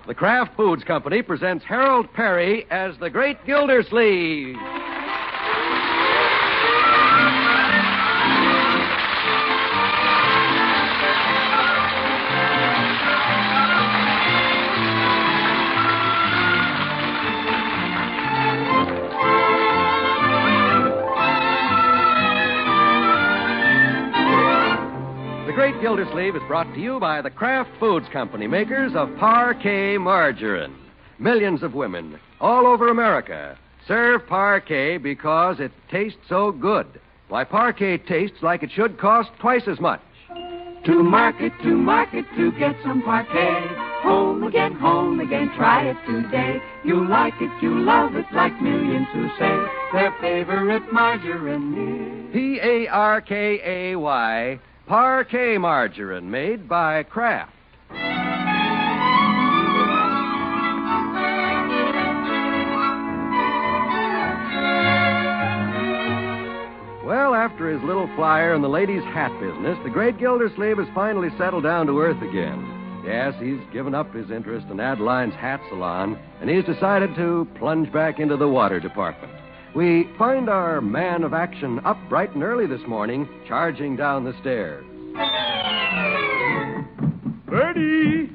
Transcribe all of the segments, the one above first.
The Kraft Foods Company presents Harold Perry as the Great Gildersleeve. The Great Gildersleeve is brought to you by the Kraft Foods Company, makers of Parquet margarine. Millions of women all over America serve Parquet because it tastes so good. Why, Parquet tastes like it should cost twice as much. To market, to get some Parquet. Home again, try it today. You like it, you love it, like millions who say their favorite margarine is Parkay, Parquet margarine, made by Kraft. Well, after his little flyer in the ladies' hat business, the Great Gildersleeve has finally settled down to earth again. Yes, he's given up his interest in Adeline's hat salon, and he's decided to plunge back into the water department. We find our man of action up bright and early this morning, charging down the stairs. Bertie!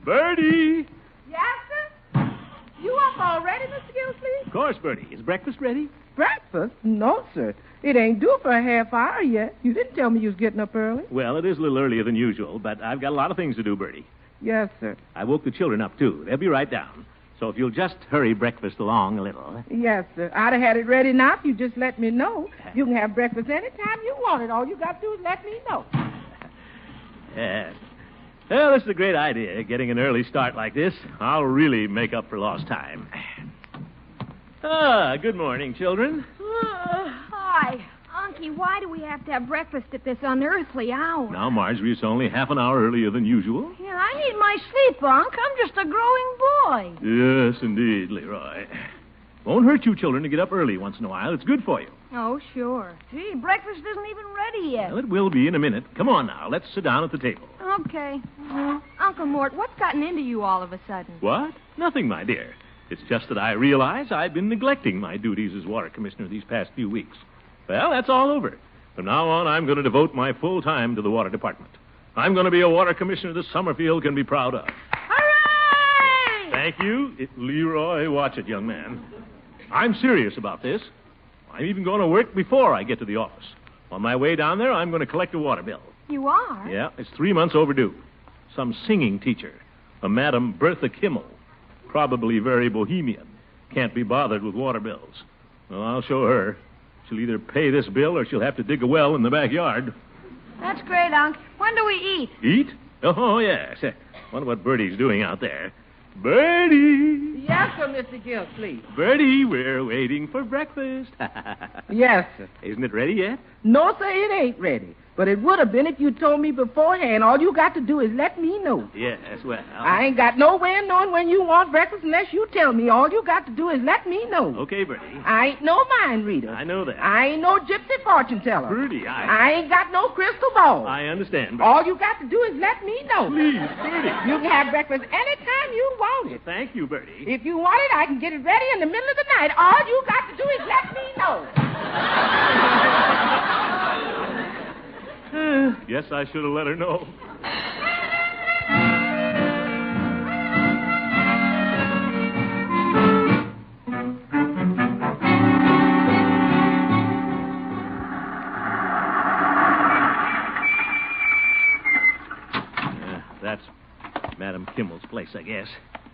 Bertie! Yes, sir? You up already, Mr. Gildersleeve? Of course, Bertie. Is breakfast ready? Breakfast? No, sir. It ain't due for a half hour yet. You didn't tell me you was getting up early. Well, it is a little earlier than usual, but I've got a lot of things to do, Bertie. Yes, sir. I woke the children up, too. They'll be right down. So if you'll just hurry breakfast along a little. Yes, sir. I'd have had it ready now if you just let me know. You can have breakfast any time you want it. All you got to do is let me know. Yes. Well, this is a great idea, getting an early start like this. I'll really make up for lost time. Good morning, children. Hi. Unky, why do we have to have breakfast at this unearthly hour? Now, Marjorie, it's only half an hour earlier than usual. Yeah, I need my sleep, Unc. I'm just a growing boy. Yes, indeed, Leroy. Won't hurt you children to get up early once in a while. It's good for you. Oh, sure. Gee, breakfast isn't even ready yet. Well, it will be in a minute. Come on now. Let's sit down at the table. Okay. Uncle Mort, what's gotten into you all of a sudden? What? Nothing, my dear. It's just that I realize I've been neglecting my duties as water commissioner these past few weeks. Well, that's all over. From now on, I'm going to devote my full time to the water department. I'm going to be a water commissioner that Summerfield can be proud of. Hooray! Thank you. Leroy, watch it, young man. I'm serious about this. I'm even going to work before I get to the office. On my way down there, I'm going to collect a water bill. You are? Yeah, it's 3 months overdue. Some singing teacher, a Madam Bertha Kimmel, probably very bohemian, can't be bothered with water bills. Well, I'll show her. She'll either pay this bill or she'll have to dig a well in the backyard. That's great, Unc. When do we eat? Eat? Oh, yes. Wonder what Bertie's doing out there. Bertie! Yes, sir, Mr. Gildersleeve. Bertie, we're waiting for breakfast. Yes, sir. Isn't it ready yet? No, sir, it ain't ready. But it would have been if you told me beforehand. All you got to do is let me know. Yes, well. I ain't got no way of knowing when you want breakfast unless you tell me. All you got to do is let me know. Okay, Bertie. I ain't no mind reader. I know that. I ain't no gypsy fortune teller. Bertie, I ain't got no crystal ball. I understand, Bertie. All you got to do is let me know. Please, Bertie. You can have breakfast anytime you want it. Thank you, Bertie. If you want it, I can get it ready in the middle of the night. All you got to do is let me know. Guess I should have let her know. That's Madam Kimmel's place, I guess.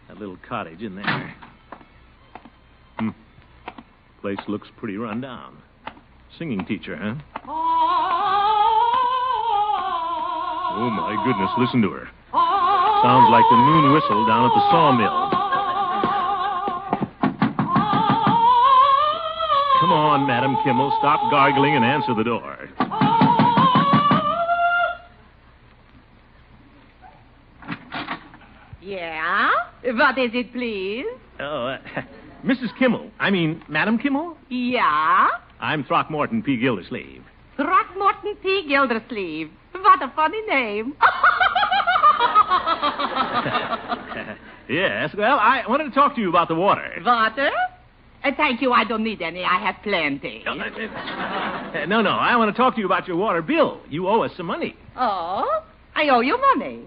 That little cottage in there. Place looks pretty run down. Singing teacher, huh? Oh, my goodness, listen to her. Sounds like the noon whistle down at the sawmill. Come on, Madam Kimmel, stop gargling and answer the door. Yeah? What is it, please? Oh, Mrs. Kimmel. I mean, Madam Kimmel? Yeah? I'm Throckmorton P. Gildersleeve. Throckmorton P. Gildersleeve. What a funny name. Yes, well, I wanted to talk to you about the water. Water? Thank you, I don't need any. I have plenty. No, I want to talk to you about your water bill. You owe us some money. Oh? I owe you money.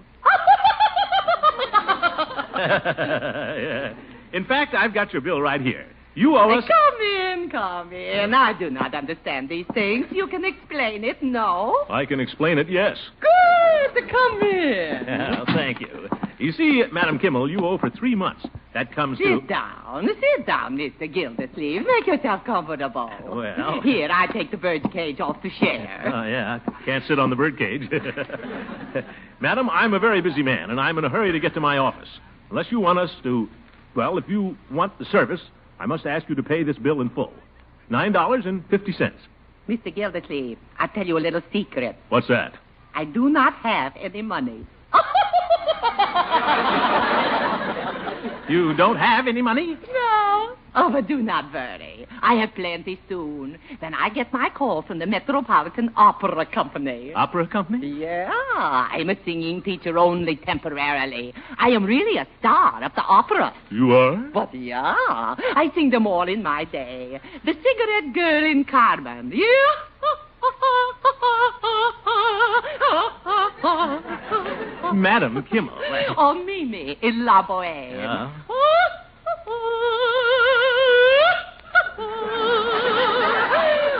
Yeah. In fact, I've got your bill right here. You owe us... Come in. I do not understand these things. You can explain it, no? I can explain it, yes. Good. Come in. Well, thank you. You see, Madam Kimmel, you owe for 3 months. That comes to... Sit down, Mr. Gildersleeve. Make yourself comfortable. Well... Here, I take the bird cage off the chair. Oh, yeah. Can't sit on the birdcage. Madam, I'm a very busy man, and I'm in a hurry to get to my office. Unless you want us to... Well, if you want the service, I must ask you to pay this bill in full. $9.50. Mr. Gildersleeve, I'll tell you a little secret. What's that? I do not have any money. You don't have any money? No. Oh, but do not worry. I have plenty soon. Then I get my call from the Metropolitan Opera Company. Opera company? Yeah, I'm a singing teacher only temporarily. I am really a star of the opera. You are? But yeah, I sing them all in my day. The Cigarette Girl in Carmen. Yeah. Madam Kimmel. Oh, Mimi in La Boheme. Yeah.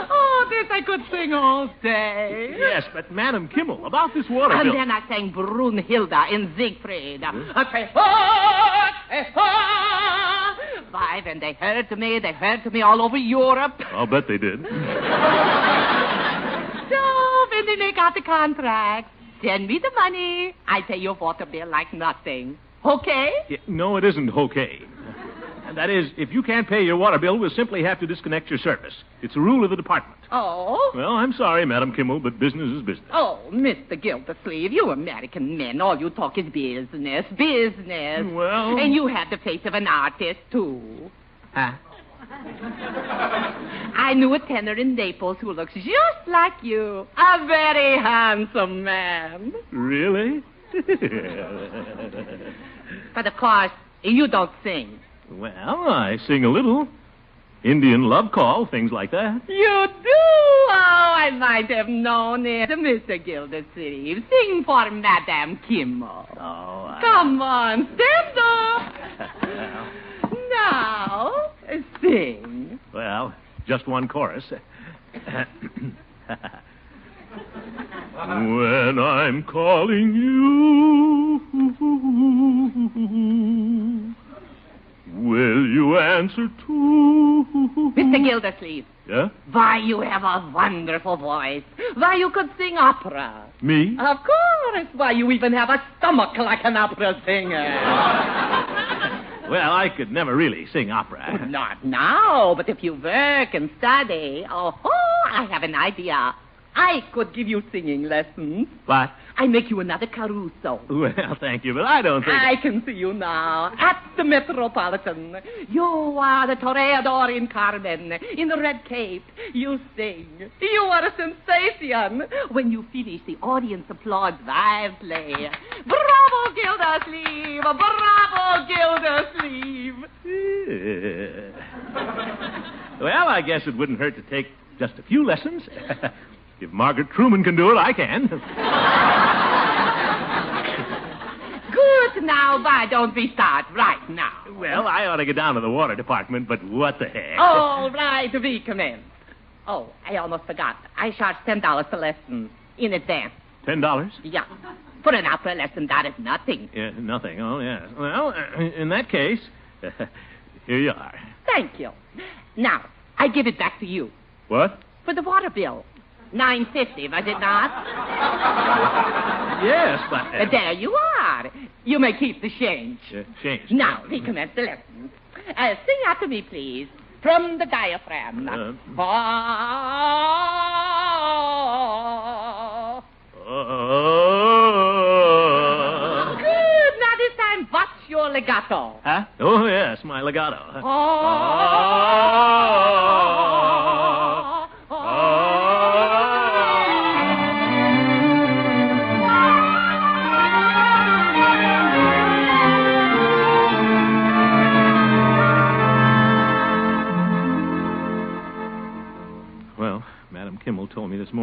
Oh, this I could sing all day. Yes, but Madam Kimmel, about this water And bill... then I sang Brunhilde in Siegfried. I say, Five, and they heard to me all over Europe. I'll bet they did. So, when they make out the contract, send me the money. I pay your water bill like nothing. Okay? Yeah, no, it isn't okay. That is, if you can't pay your water bill, we'll simply have to disconnect your service. It's a rule of the department. Oh? Well, I'm sorry, Madam Kimmel, but business is business. Oh, Mr. Gildersleeve, you American men, all you talk is business. Well... And you have the face of an artist, too. Huh? I knew a tenor in Naples who looks just like you. A very handsome man. Really? But, of course, you don't sing. Well, I sing a little. Indian love call, things like that. You do? Oh, I might have known it. Mr. Gildersleeve, sing for Madame Kimmel. Oh, Come on, stand up. Now, sing. Well, just one chorus. When I'm calling you, will you answer too? Mr. Gildersleeve. Yeah? Why, you have a wonderful voice. Why, you could sing opera. Me? Of course. Why, you even have a stomach like an opera singer. Well, I could never really sing opera. Not now, but if you work and study, I have an idea. I could give you singing lessons. What? I make you another Caruso. Well, thank you, but I don't think... I can see you now at the Metropolitan. You are the toreador in Carmen, in the red cape. You sing. You are a sensation. When you finish, the audience applauds wildly. Bravo, Gildersleeve! Bravo, Gildersleeve! Well, I guess it wouldn't hurt to take just a few lessons. If Margaret Truman can do it, I can. Good. Now, why don't we start right now? Well, I ought to get down to the water department, but what the heck? All right, we commence. Oh, I almost forgot. I charge $10 per lesson in advance. $10? Yeah. For an opera lesson, that is nothing. Yeah, nothing. Oh, yes. Well, in that case, here you are. Thank you. Now, I give it back to you. What? For the water bill. $9.50, was it not? Yes, but... There you are. You may keep the change. Change. Now, we commence the lesson. Sing after me, please. From the diaphragm. Good. Now, this time, what's your legato? Huh? Oh, yes, my legato.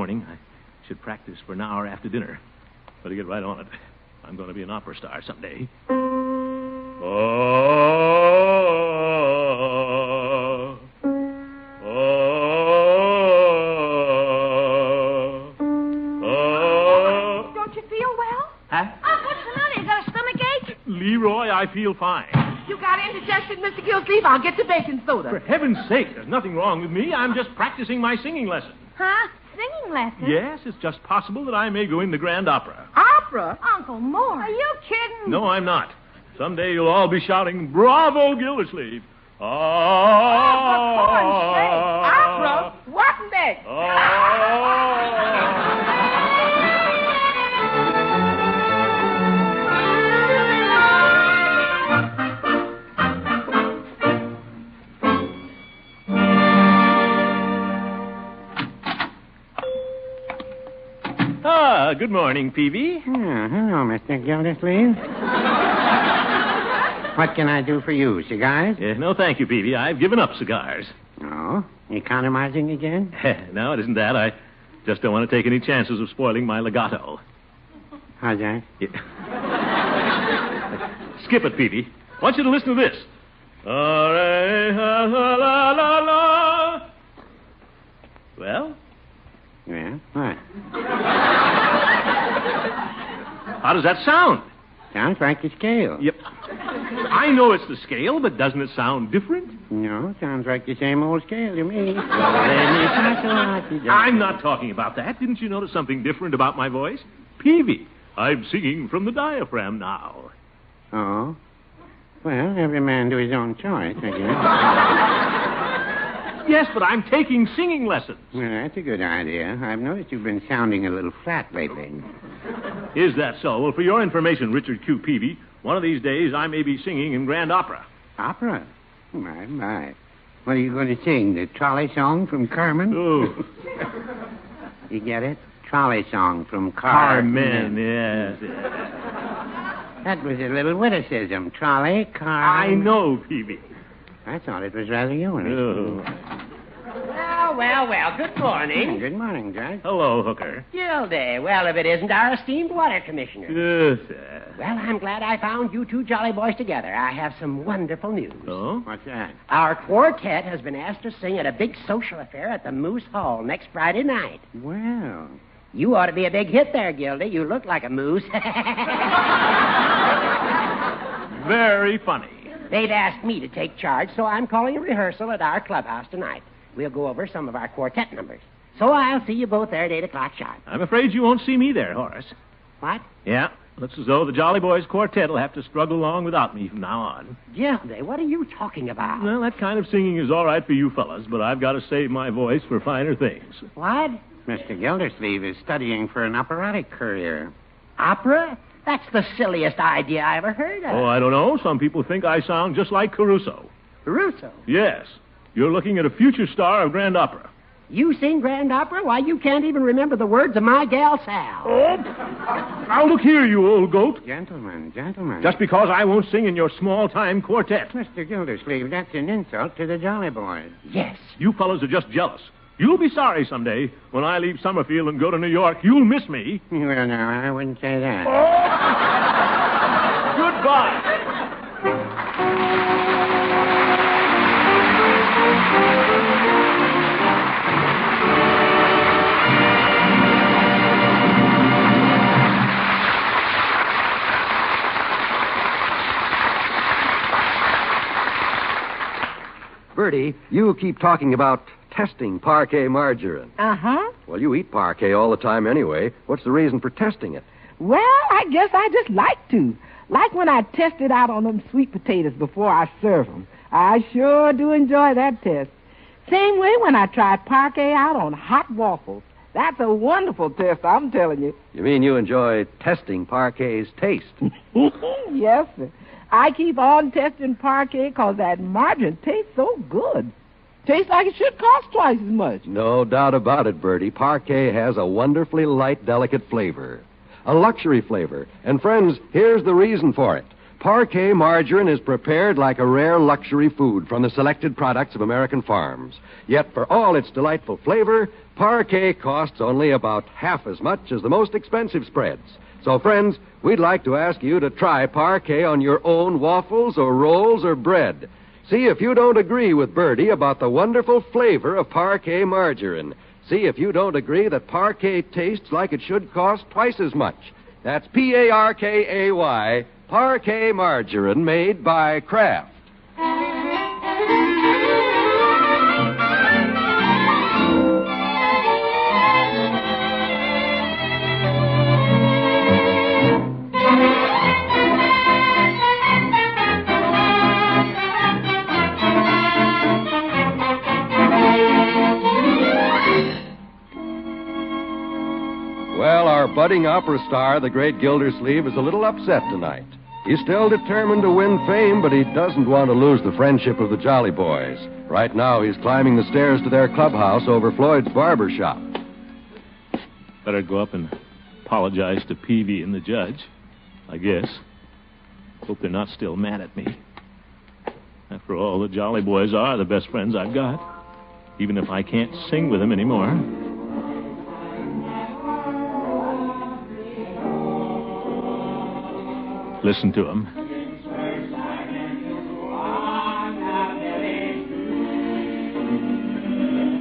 morning. I should practice for an hour after dinner. Better get right on it. I'm going to be an opera star someday. Don't you feel well? Huh? What's the matter? You got a stomach ache? Leroy, I feel fine. You got indigestion, Mr. Gildersleeve? I'll get the baking soda. For heaven's sake, there's nothing wrong with me. I'm just practicing my singing lesson. Huh? Singing lesson? Yes, it's just possible that I may go in the Grand Opera. Opera? Uncle Mort. Are you kidding? No, I'm not. Someday you'll all be shouting, "Bravo, Gildersleeve!" Oh, for corn's sake. Opera? What next? Good morning, Peavy. Hello, Mr. Gildersleeve. What can I do for you? Cigars? No, thank you, Peavy. I've given up cigars. Oh? Economizing again? No, it isn't that. I just don't want to take any chances of spoiling my legato. How's that? Yeah. Skip it, Peavy. I want you to listen to this. Well? Yeah? What? How does that sound? Sounds like the scale. Yep. I know it's the scale, but doesn't it sound different? No, sounds like the same old scale to me. I'm not talking about that. Didn't you notice something different about my voice? Peavy, I'm singing from the diaphragm now. Oh? Well, every man to his own choice, I guess. Yes, but I'm taking singing lessons. Well, that's a good idea. I've noticed you've been sounding a little flat lately. Is that so? Well, for your information, Richard Q. Peavy, one of these days I may be singing in Grand Opera. Opera? My. What are you going to sing? The trolley song from Carmen? Oh. You get it? Trolley song from Carmen, yes. That was a little witticism. Trolley, car. I know, Peavy. I thought it was rather humorous. Oh. Well, good morning. Good morning, Judge. Hello, Hooker. Gildy. Well, if it isn't our esteemed water commissioner. Yes, sir. Well, I'm glad I found you two jolly boys together. I have some wonderful news. Oh? What's that? Our quartet has been asked to sing at a big social affair at the Moose Hall next Friday night. Well. You ought to be a big hit there, Gildy. You look like a moose. Very funny. They've asked me to take charge, so I'm calling a rehearsal at our clubhouse tonight. We'll go over some of our quartet numbers. So I'll see you both there at 8 o'clock sharp. I'm afraid you won't see me there, Horace. What? Yeah, looks as though the Jolly Boys quartet will have to struggle along without me from now on. Gildy, what are you talking about? Well, that kind of singing is all right for you fellas, but I've got to save my voice for finer things. What? Mr. Gildersleeve is studying for an operatic career. Opera? That's the silliest idea I ever heard of. Oh, I don't know. Some people think I sound just like Caruso. Caruso? Yes. You're looking at a future star of Grand Opera. You sing Grand Opera? Why, you can't even remember the words of My Gal Sal. Oh! Now, look here, you old goat. Gentlemen. Just because I won't sing in your small-time quartet. Mr. Gildersleeve, that's an insult to the Jolly Boys. Yes. You fellows are just jealous. You'll be sorry someday. When I leave Summerfield and go to New York, you'll miss me. Well, no, I wouldn't say that. Goodbye. Bertie, you keep talking about testing parquet margarine. Uh-huh. Well, you eat parquet all the time anyway. What's the reason for testing it? Well, I guess I just like to. Like when I test it out on them sweet potatoes before I serve them. I sure do enjoy that test. Same way when I try parquet out on hot waffles. That's a wonderful test, I'm telling you. You mean you enjoy testing parquet's taste? Yes, sir. I keep on testing parquet because that margarine tastes so good. Tastes like it should cost twice as much. No doubt about it, Bertie. Parquet has a wonderfully light, delicate flavor. A luxury flavor. And, friends, here's the reason for it. Parquet margarine is prepared like a rare luxury food from the selected products of American farms. Yet for all its delightful flavor, Parquet costs only about half as much as the most expensive spreads. So, friends, we'd like to ask you to try Parquet on your own waffles or rolls or bread. See if you don't agree with Bertie about the wonderful flavor of Parquet margarine. See if you don't agree that Parquet tastes like it should cost twice as much. That's Parkay, Parquet margarine made by Kraft. Well, our budding opera star, the great Gildersleeve, is a little upset tonight. He's still determined to win fame, but he doesn't want to lose the friendship of the Jolly Boys. Right now, he's climbing the stairs to their clubhouse over Floyd's barber shop. Better go up and apologize to Peavy and the judge, I guess. Hope they're not still mad at me. After all, the Jolly Boys are the best friends I've got, even if I can't sing with them anymore. Listen to him.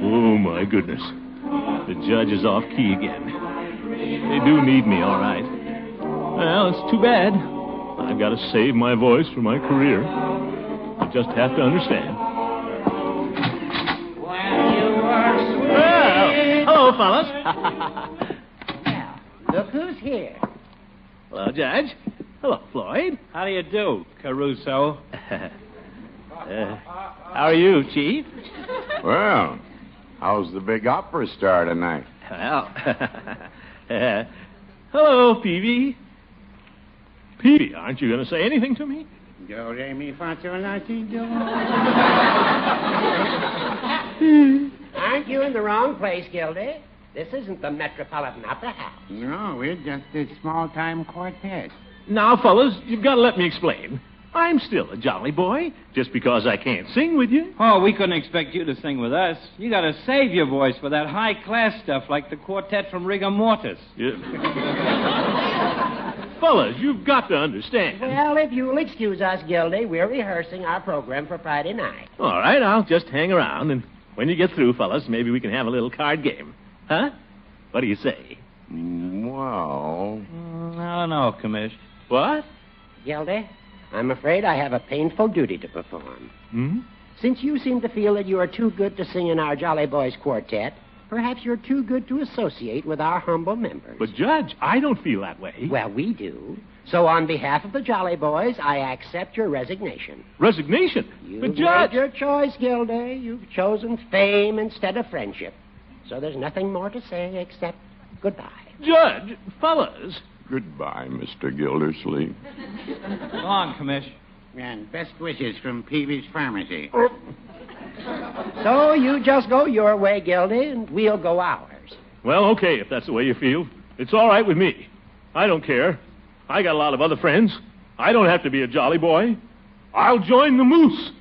Oh, my goodness. The judge is off key again. They do need me, all right. Well, it's too bad. I've got to save my voice for my career. You just have to understand. Well, hello, fellas. Well, look who's here. Hello, Judge. Hello, Floyd. How do you do, Caruso? How are you, Chief? Well, how's the big opera star tonight? Well, hello, Peavy. Peavy, aren't you going to say anything to me? Do, re, mi, fa, sol, la, si, do. Aren't you in the wrong place, Gildy? This isn't the Metropolitan Opera House. No, we're just a small-time quartet. Now, fellas, you've got to let me explain. I'm still a jolly boy, just because I can't sing with you. Oh, we couldn't expect you to sing with us. You got to save your voice for that high-class stuff like the quartet from Rigor Mortis. Yeah. Fellas, you've got to understand. Well, if you'll excuse us, Gildy, we're rehearsing our program for Friday night. All right, I'll just hang around, and when you get through, fellas, maybe we can have a little card game. Huh? What do you say? Well... I don't know, Commish. What? Gildy, I'm afraid I have a painful duty to perform. Hmm? Since you seem to feel that you are too good to sing in our Jolly Boys quartet, perhaps you're too good to associate with our humble members. But, Judge, I don't feel that way. Well, we do. So on behalf of the Jolly Boys, I accept your resignation. Resignation? You've But, Judge... made your choice, Gildy. You've chosen fame instead of friendship. So there's nothing more to say except goodbye. Judge, fellas... Goodbye, Mr. Gildersleeve. Go on, Commish. And best wishes from Peavy's Pharmacy. So you just go your way, Gildy, and we'll go ours. Well, okay, if that's the way you feel. It's all right with me. I don't care. I got a lot of other friends. I don't have to be a jolly boy. I'll join the moose.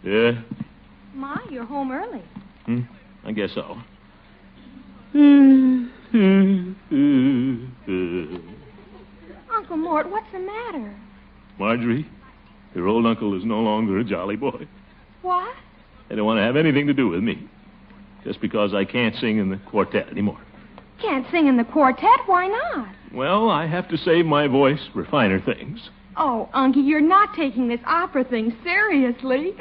Yeah? My, you're home early. I guess so. Uncle Mort, what's the matter? Marjorie, your old uncle is no longer a jolly boy. What? They don't want to have anything to do with me. Just because I can't sing in the quartet anymore. Can't sing in the quartet? Why not? Well, I have to save my voice for finer things. Oh, Unky, you're not taking this opera thing seriously.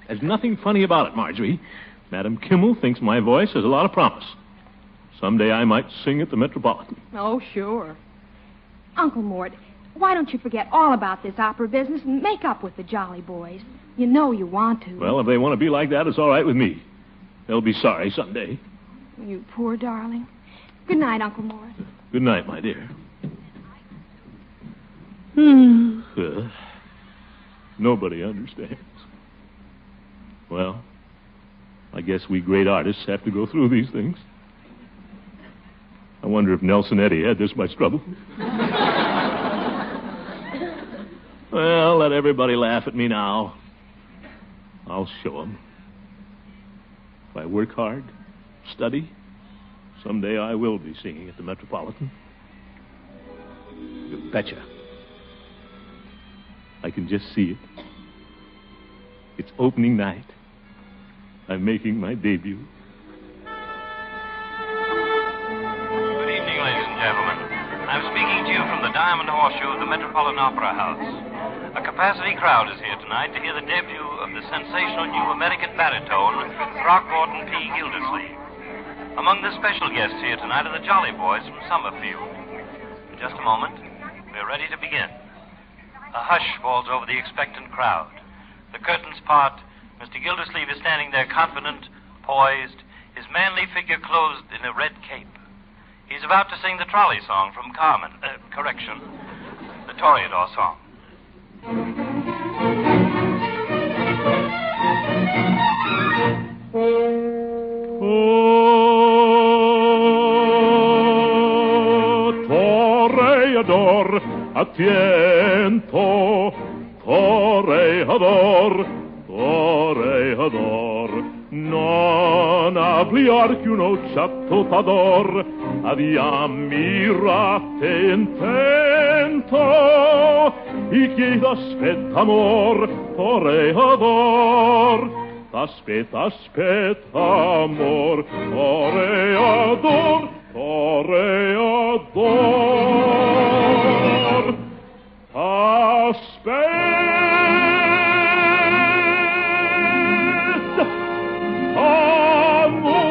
There's nothing funny about it, Marjorie. Madam Kimmel thinks my voice has a lot of promise. Someday I might sing at the Metropolitan. Oh, sure. Uncle Mort, why don't you forget all about this opera business and make up with the Jolly Boys? You know you want to. Well, if they want to be like that, it's all right with me. They'll be sorry someday. You poor darling. Good night, Uncle Mort. Good night, my dear. Nobody understands. Well, I guess we great artists have to go through these things. I wonder if Nelson Eddy had this much trouble. Well, let everybody laugh at me now. I'll show them. If I work hard, study, someday I will be singing at the Metropolitan. You betcha. I can just see it. It's opening night. I'm making my debut. Good evening, ladies and gentlemen. I'm speaking to you from the Diamond Horseshoe of the Metropolitan Opera House. A capacity crowd is here tonight to hear the debut of the sensational new American baritone, Throckmorton P. Gildersleeve. Among the special guests here tonight are the Jolly Boys from Summerfield. In just a moment, we're ready to begin. A hush falls over the expectant crowd. The curtains part. Mr. Gildersleeve is standing there confident, poised, his manly figure clothed in a red cape. He's about to sing the trolley song from Carmen. The Toreador song. Toreador, atiento, toreador, toreador, non ampliar che uno chattopador, admirate intento, y que aspetta amor, toreador, aspetta amor, toreador, toreador, aspetta amor.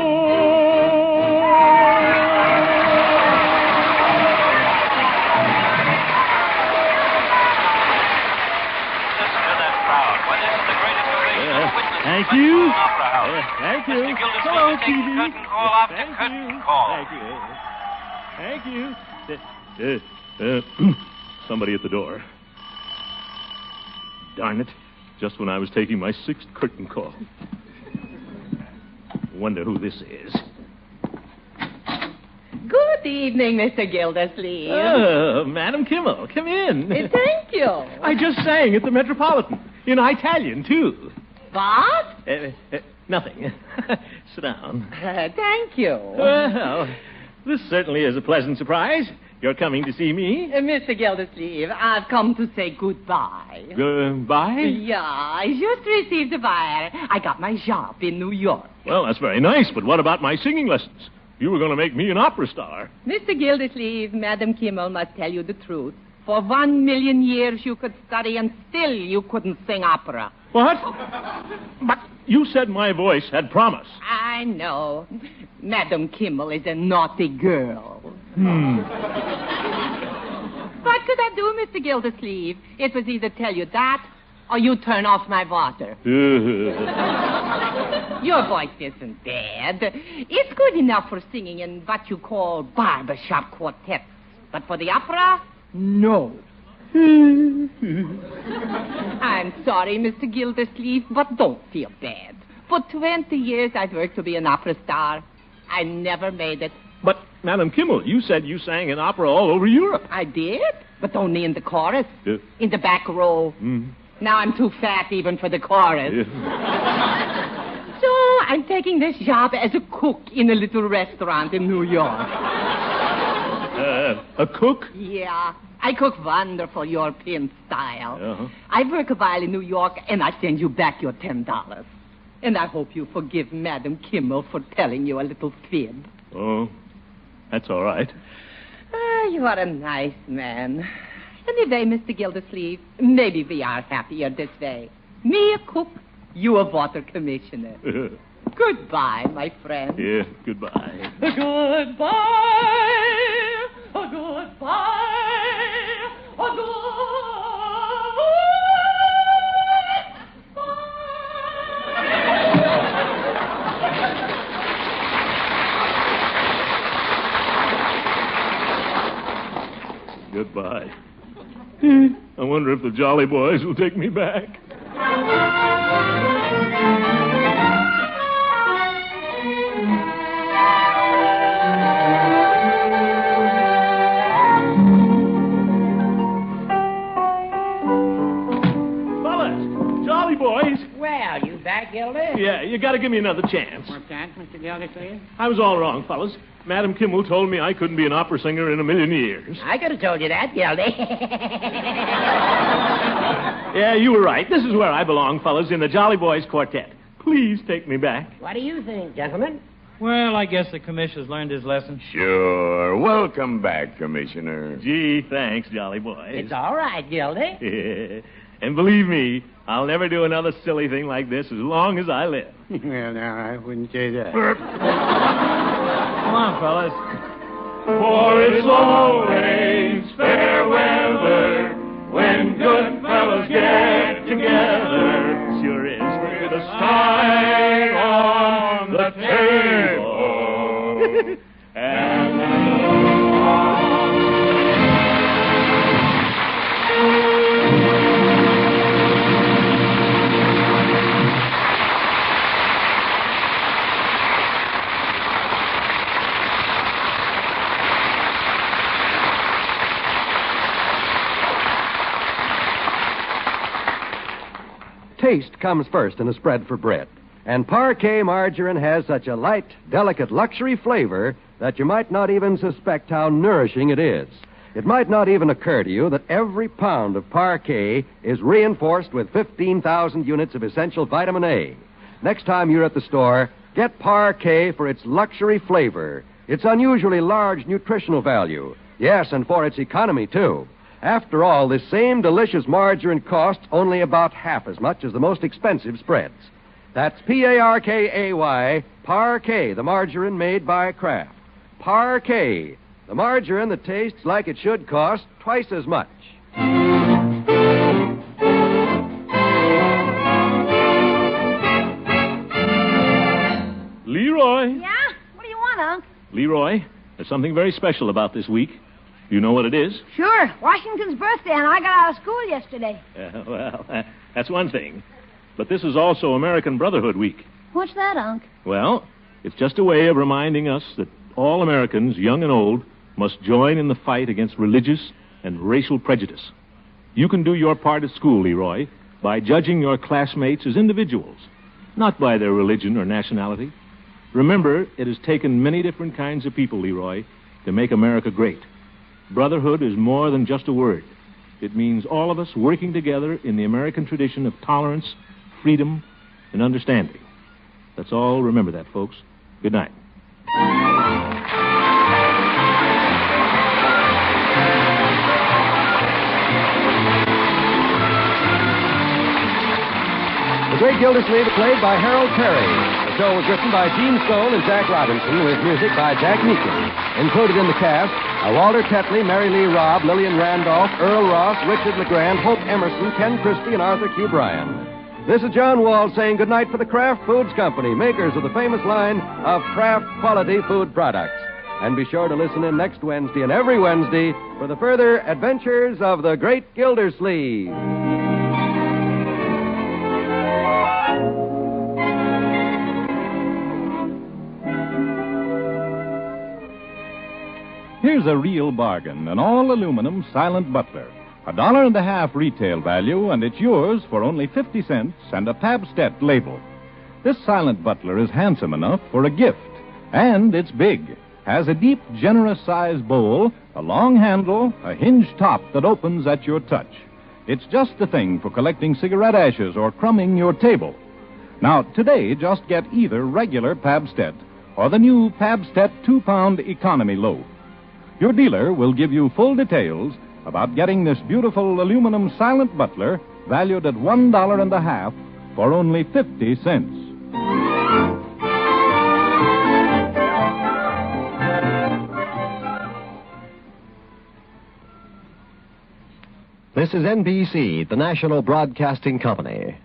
Listen to that crowd. Why, this is the greatest ovation ever witnessed Thank in the you. Opera House. Thank you. Mr. Gildersleeve Hello, is taking TV. curtain call after Thank curtain you. call. Thank you. Somebody at the door. Darn it. Just when I was taking my sixth curtain call. Wonder who this is. Good evening, Mr. Gildersleeve. Oh, Madam Kimmel, come in. Thank you. I just sang at the Metropolitan. In Italian, too. What? Nothing. Sit down. Thank you. Well, this certainly is a pleasant surprise. You're coming to see me. Mr. Gildersleeve, I've come to say goodbye. Goodbye? Yeah, I just received a wire. I got my job in New York. Well, that's very nice, but what about my singing lessons? You were going to make me an opera star. Mr. Gildersleeve, Madam Kimmel must tell you the truth. For 1,000,000 years you could study and still you couldn't sing opera. What? But you said my voice had promise. I know. Madam Kimmel is a naughty girl. What could I do, Mr. Gildersleeve? It was either tell you that or you turn off my water. Your voice isn't bad. It's good enough for singing in what you call barbershop quartets. But for the opera, no. I'm sorry, Mr. Gildersleeve, but don't feel bad. For 20 years I've worked to be an opera star. I never made it. But, Madam Kimmel, you said you sang in opera all over Europe. I did, but only in the chorus. In the back row. Now I'm too fat even for the chorus. So I'm taking this job as a cook in a little restaurant in New York. A cook? Yeah, I cook wonderful European style. Uh-huh. I work a while in New York, and I send you back your $10. And I hope you forgive Madam Kimmel for telling you a little fib. Oh, that's all right. You are a nice man. Anyway, Mr. Gildersleeve, maybe we are happier this way. Me a cook, you a water commissioner. Goodbye, my friend. Yeah, goodbye. Goodbye. Goodbye. Goodbye. I wonder wonder if the Jolly Boys will take me back. Fellas, Jolly Boys. Well, you back, Gildy? Yeah, you got to give me another chance. What's that, Mr. Gildersleeve? I was all wrong, fellas. Madam Kimmel told me I couldn't be an opera singer in a million years. I could have told you that, Gildy. Yeah, you were right. This is where I belong, fellas, in the Jolly Boys Quartet. Please take me back. What do you think, gentlemen? Well, I guess the commissioner's learned his lesson. Sure. Welcome back, Commissioner. Gee, thanks, Jolly Boys. It's all right, Gildy. And believe me, I'll never do another silly thing like this as long as I live. Well, now, I wouldn't say that. Come on, fellas. For it's always fair weather when good fellows get together. Sure is. With a sign on the table. And taste comes first in a spread for bread. And Parquet margarine has such a light, delicate luxury flavor that you might not even suspect how nourishing it is. It might not even occur to you that every pound of Parquet is reinforced with 15,000 units of essential vitamin A. Next time you're at the store, get Parquet for its luxury flavor, its unusually large nutritional value. Yes, and for its economy, too. After all, this same delicious margarine costs only about half as much as the most expensive spreads. That's Parkay, Parquet, the margarine made by Kraft. Parquet, the margarine that tastes like it should cost twice as much. Leroy. Yeah? What do you want, Unc? Leroy, there's something very special about this week. You know what it is? Sure. Washington's birthday, and I got out of school yesterday. That's one thing. But this is also American Brotherhood Week. What's that, Unc? Well, it's just a way of reminding us that all Americans, young and old, must join in the fight against religious and racial prejudice. You can do your part at school, Leroy, by judging your classmates as individuals, not by their religion or nationality. Remember, it has taken many different kinds of people, Leroy, to make America great. Brotherhood is more than just a word. It means all of us working together in the American tradition of tolerance, freedom, and understanding. Let's all remember that, folks. Good night. The Great Gildersleeve is played by Harold Perry. The show was written by Gene Stone and Jack Robinson with music by Jack Meekin. Included in the cast are Walter Tetley, Mary Lee Robb, Lillian Randolph, Earl Ross, Richard LeGrand, Hope Emerson, Ken Christie, and Arthur Q. Bryan. This is John Wall saying goodnight for the Kraft Foods Company, makers of the famous line of Kraft quality food products. And be sure to listen in next Wednesday and every Wednesday for the further adventures of the Great Gildersleeve. Here's a real bargain, an all-aluminum silent butler. $1.50 retail value, and it's yours for only 50 cents and a Pabst-ett label. This silent butler is handsome enough for a gift, and it's big. Has a deep, generous-sized bowl, a long handle, a hinged top that opens at your touch. It's just the thing for collecting cigarette ashes or crumbing your table. Now, today, just get either regular Pabst-ett or the new Pabst-ett 2-pound economy loaf. Your dealer will give you full details about getting this beautiful aluminum silent butler valued at $1.50 for only 50 cents. This is NBC, the national broadcasting company.